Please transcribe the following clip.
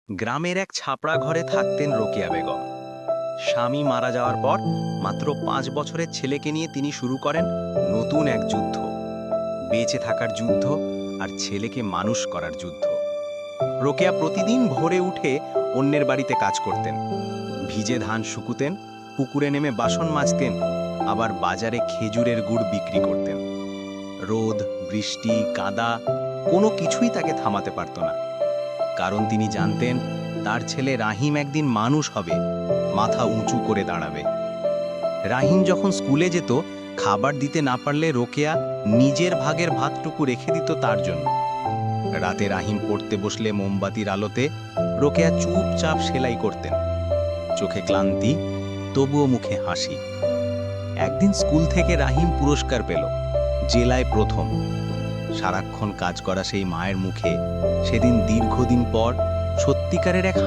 গ্রামের এক ছাপড়া ঘরে থাকতেন রোকেয়া বেগম। স্বামী মারা যাওয়ার পর মাত্র 5 বছরের ছেলেকে নিয়ে তিনি শুরু করেন নতুন এক যুদ্ধ, বেঁচে থাকার যুদ্ধ আর ছেলেকে মানুষ করার যুদ্ধ। রোকেয়া প্রতিদিন ভোরে উঠে অন্যের বাড়িতে কাজ করতেন, ভিজে ধান শুকুতেন, পুকুরে নেমে বাসন মাজতেন, আবার বাজারে খেজুরের গুড় বিক্রি করতেন। রোদ, বৃষ্টি, কাদা কোনো কিছুই তাকে থামাতে পারত না, কারণ তিনি জানতেন তার ছেলে রাহিম একদিন মানুষ হবে, মাথা উঁচু করে দাঁড়াবে। রাহিম যখন স্কুলে যেত, খাবার দিতে না পারলে রোকেয়া নিজের ভাগের ভাতটুকু রেখে দিত তার জন্য। রাতে রাহিম পড়তে বসলে মোমবাতির আলোতে রোকেয়া চুপচাপ সেলাই করতেন, চোখে ক্লান্তি, তবুও মুখে হাসি। একদিন স্কুল থেকে রাহিম পুরস্কার পেল, জেলায় প্রথম। সারাক্ষণ কাজ করা সেই মায়ের মুখে সেদিন দীর্ঘদিন পর সত্যিকারের এক